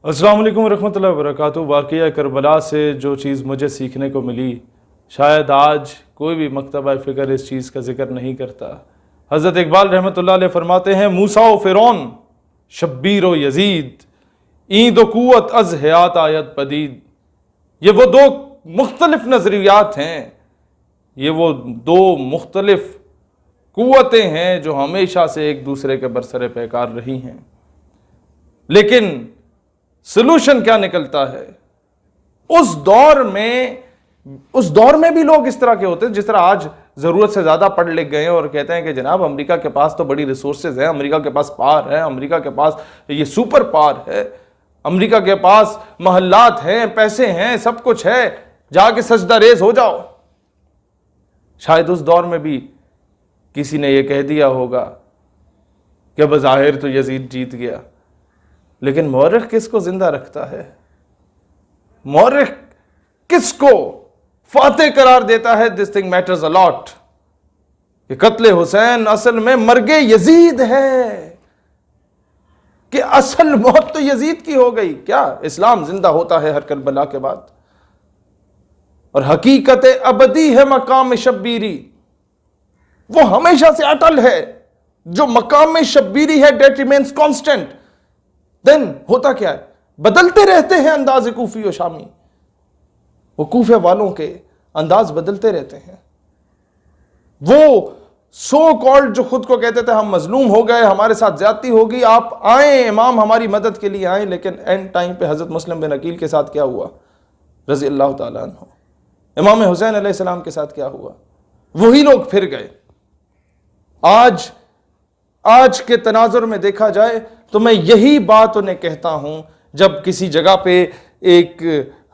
السلام علیکم ورحمۃ اللہ وبرکاتہ۔ واقعہ کربلا سے جو چیز مجھے سیکھنے کو ملی، شاید آج کوئی بھی مکتبہ فکر اس چیز کا ذکر نہیں کرتا۔ حضرت اقبال رحمۃ اللہ علیہ فرماتے ہیں، موسیٰ و فرعون، شبیر و یزید، این دو قوت از حیات آیت پدید۔ یہ وہ دو مختلف نظریات ہیں، یہ وہ دو مختلف قوتیں ہیں جو ہمیشہ سے ایک دوسرے کے برسر پیکار رہی ہیں، لیکن سلوشن کیا نکلتا ہے؟ اس دور میں بھی لوگ اس طرح کے ہوتے ہیں جس طرح آج ضرورت سے زیادہ پڑھ لکھ گئے ہیں اور کہتے ہیں کہ جناب امریکہ کے پاس تو بڑی ریسورسز ہیں، امریکہ کے پاس پاور ہے، امریکہ کے پاس یہ سپر پاور ہے، امریکہ کے پاس محلات ہیں، پیسے ہیں، سب کچھ ہے، جا کے سجدہ ریز ہو جاؤ۔ شاید اس دور میں بھی کسی نے یہ کہہ دیا ہوگا کہ بظاہر تو یزید جیت گیا، لیکن مورخ کس کو زندہ رکھتا ہے؟ مورخ کس کو فاتح قرار دیتا ہے؟ This thing matters a lot۔ کہ قتل حسین اصل میں مرگ یزید ہے، کہ اصل موت تو یزید کی ہو گئی۔ کیا اسلام زندہ ہوتا ہے ہر کربلا کے بعد؟ اور حقیقت ابدی ہے مقام شبیری، وہ ہمیشہ سے اٹل ہے۔ جو مقام شبیری ہے that remains constant۔ دن ہوتا کیا ہے؟ بدلتے رہتے ہیں انداز کوفی و شامی، وہ کوفے والوں کے انداز بدلتے رہتے ہیں۔ وہ سو کالڈ جو خود کو کہتے تھے ہم مظلوم ہو گئے، ہمارے ساتھ زیادتی ہوگی، آپ آئیں امام ہماری مدد کے لیے آئیں، لیکن اینڈ ٹائم پہ حضرت مسلم بن عقیل کے ساتھ کیا ہوا رضی اللہ تعالیٰ عنہ؟ امام حسین علیہ السلام کے ساتھ کیا ہوا؟ وہی لوگ پھر گئے۔ آج کے تناظر میں دیکھا جائے تو میں یہی بات انہیں کہتا ہوں، جب کسی جگہ پہ ایک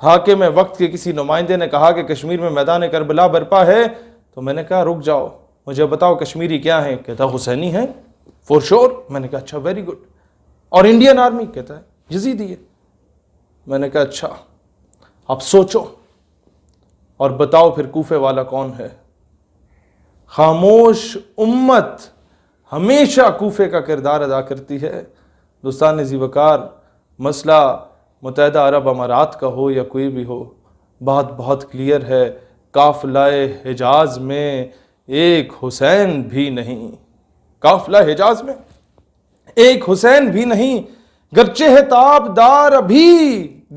حاکم وقت کے کسی نمائندے نے کہا کہ کشمیر میں میدان کربلا برپا ہے، تو میں نے کہا رک جاؤ، مجھے بتاؤ کشمیری کیا ہیں؟ کہتا حسینی ہیں فور شور۔ میں نے کہا اچھا، ویری گڈ۔ اور انڈین آرمی؟ کہتا ہے یزیدی ہے۔ میں نے کہا اچھا، اب سوچو اور بتاؤ پھر کوفے والا کون ہے؟ خاموش امت ہمیشہ کوفے کا کردار ادا کرتی ہے۔ دوستان ذی وقار، مسئلہ متحدہ عرب امارات کا ہو یا کوئی بھی ہو، بات بہت کلیئر ہے۔ قافلہ حجاز میں ایک حسین بھی نہیں، قافلہ حجاز میں ایک حسین بھی نہیں، گرچہ ہے تاب دار ابھی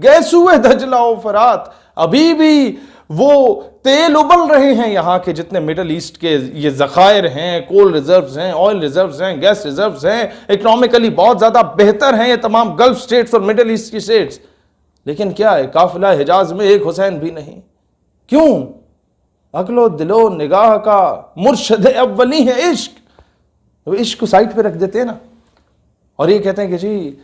گیسوئے دجلہ و فرات۔ ابھی بھی وہ تیل ابل رہے ہیں یہاں کے جتنے مڈل ایسٹ کے یہ ذخائر ہیں، کول ریزروز ہیں، آئل ریزروز ہیں، گیس ریزروز ہیں، اکنامکلی بہت زیادہ بہتر ہیں یہ تمام گلف سٹیٹس اور مڈل ایسٹ کی سٹیٹس، لیکن کیا ہے؟ قافلہ حجاز میں ایک حسین بھی نہیں۔ کیوں؟ عقل و دل و نگاہ کا مرشد اولی ہے عشق۔ تو عشق کو سائٹ پہ رکھ دیتے ہیں نا، اور یہ کہتے ہیں کہ جی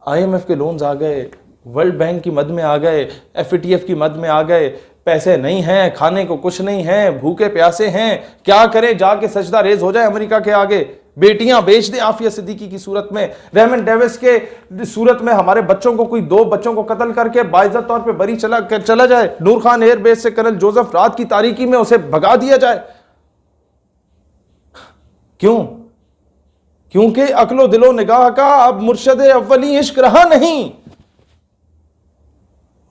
IMF کے لونز آ گئے، ورلڈ بینک کی مد میں آ گئے، FATF کی مد میں آ گئے، پیسے نہیں ہیں، کھانے کو کچھ نہیں ہے، بھوکے پیاسے ہیں، کیا کریں؟ جا کے سجدہ ریز ہو جائے امریکہ کے آگے، بیٹیاں بیچ دیں عافیہ صدیقی کی صورت میں، ریمن ڈیوس کے صورت میں ہمارے بچوں کو، کوئی 2 بچوں کو قتل کر کے باعزت طور پہ بری چلا جائے، نور خان ایئر بیس سے کرنل جوزف رات کی تاریکی میں اسے بھگا دیا جائے۔ کیوں؟ کیونکہ عقل و دل و نگاہ کا اب مرشد اولی عشق رہا نہیں،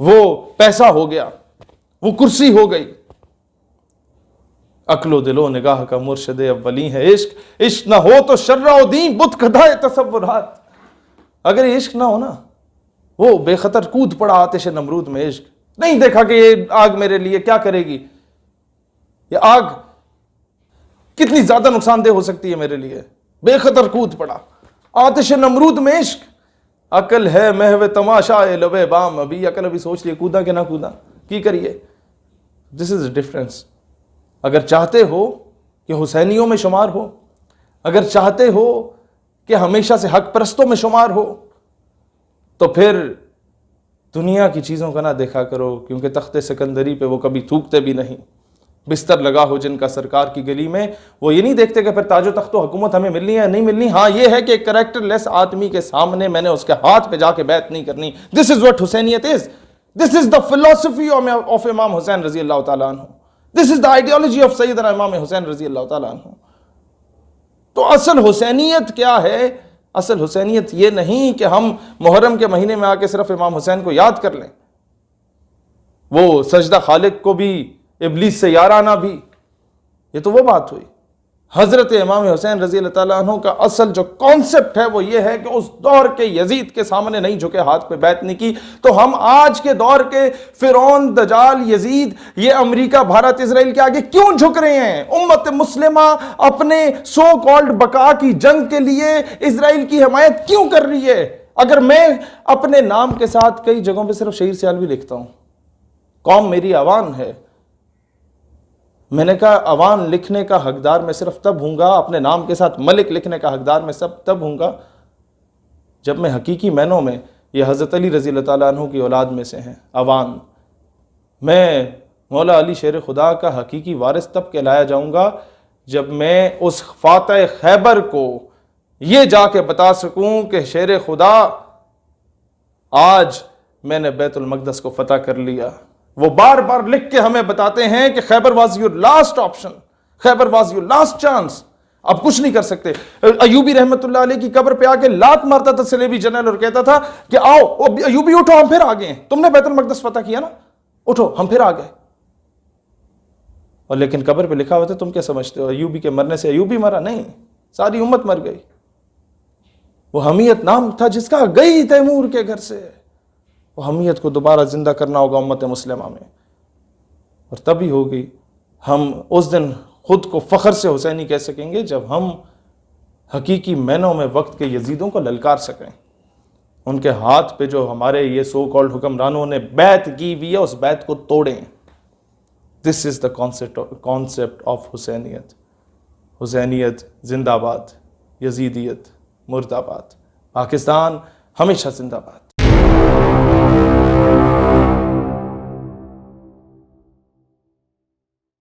وہ پیسہ ہو گیا، وہ کرسی ہو گئی۔ عقل و دل و نگاہ کا مرشد اولی ہے عشق۔ عشق نہ ہو تو شرع و دین بت کدھائے تصورات۔ اگر یہ عشق نہ ہو نا، وہ بے خطر کود پڑا آتش نمرود میں۔ عشق نہیں دیکھا کہ یہ آگ میرے لیے کیا کرے گی، یہ آگ کتنی زیادہ نقصان دہ ہو سکتی ہے میرے لیے، بے خطر کود پڑا آتش نمرود میں۔ عشق عقل ہے محو تماشا لبے بام، ابھی عقل ابھی سوچ لیے کودا کہ نہ کودا، کی کریے؟ دس از ڈفرنس۔ اگر چاہتے ہو کہ حسینیوں میں شمار ہو، اگر چاہتے ہو کہ ہمیشہ سے حق پرستوں میں شمار ہو، تو پھر دنیا کی چیزوں کا نہ دیکھا کرو، کیونکہ تخت سکندری پہ وہ کبھی تھوکتے بھی نہیں۔ بستر لگا ہو جن کا سرکار کی گلی میں، وہ یہ نہیں دیکھتے کہ پھر تاج و تخت و حکومت ہمیں ملنی ہے یا نہیں ملنی۔ ہاں یہ ہے کہ ایک کریکٹر لیس آدمی کے سامنے میں نے اس کے ہاتھ پہ جا کے بیعت نہیں کرنی۔ دس از واٹ حسینیت از۔ دس از دا فلسفی آف امام حسین رضی اللہ تعالیٰ عنہ۔ دس از دا آئیڈیالوجی آف سیدنا امام حسین رضی اللہ تعالیٰ عنہ۔ تو اصل حسینیت کیا ہے؟ اصل حسینیت یہ نہیں کہ ہم محرم کے مہینے میں آ کے صرف امام حسین کو یاد کر لیں، وہ سجدہ خالق کو بھی، ابلیس سے یارانہ بھی، یہ تو وہ بات ہوئی۔ حضرت امام حسین رضی اللہ تعالیٰ عنہ کا اصل جو کانسیپٹ ہے وہ یہ ہے کہ اس دور کے یزید کے سامنے نہیں جھکے، ہاتھ پہ بیعت نہیں کی، تو ہم آج کے دور کے فرعون، دجال، یزید، یہ امریکہ، بھارت، اسرائیل کے آگے کیوں جھک رہے ہیں؟ امت مسلمہ اپنے سو کالڈ بقا کی جنگ کے لیے اسرائیل کی حمایت کیوں کر رہی ہے؟ اگر میں اپنے نام کے ساتھ کئی جگہوں پہ صرف شہیر سیالوی لکھتا ہوں، قوم میری عوان ہے، میں نے کہا عوان لکھنے کا حقدار میں صرف تب ہوں گا، اپنے نام کے ساتھ ملک لکھنے کا حقدار میں تب ہوں گا جب میں حقیقی معنوں میں یہ حضرت علی رضی اللہ تعالیٰ عنہ کی اولاد میں سے ہیں، عوان، میں مولا علی شیر خدا کا حقیقی وارث تب کہلایا جاؤں گا جب میں اس فاتح خیبر کو یہ جا کے بتا سکوں کہ شیر خدا آج میں نے بیت المقدس کو فتح کر لیا۔ وہ بار بار لکھ کے ہمیں بتاتے ہیں کہ Khyber was your last option, Khyber was your last chance, اب کچھ نہیں کر سکتے۔ ایوبی رحمت اللہ علیہ کی قبر پہ آ کے لات مارتا تھا صلیبی جنرل اور کہتا تھا کہ آؤ ایوبی اٹھو، ہم پھر آ گئے ہیں، تم نے بیت المقدس فتح کیا نا، اٹھو ہم پھر آ گئے۔ اور لیکن قبر پہ لکھا ہوا تھا، تم کیا سمجھتے ہو ایوبی کے مرنے سے ایوبی مرا؟ نہیں، ساری امت مر گئی۔ وہ حمیت نام تھا جس کا گئی تیمور کے گھر سے، وہ حمیت کو دوبارہ زندہ کرنا ہوگا امت مسلمہ میں، اور تبھی ہوگی ہم اس دن خود کو فخر سے حسینی کہہ سکیں گے جب ہم حقیقی معنوں میں وقت کے یزیدوں کو للکار سکیں، ان کے ہاتھ پہ جو ہمارے یہ سو کالڈ حکمرانوں نے بیعت کی ہوئی ہے اس بیعت کو توڑیں۔ دس از دا کانسیپٹ آف حسینیت۔ حسینیت زندہ باد، یزیدیت مردہ باد، پاکستان ہمیشہ زندہ باد۔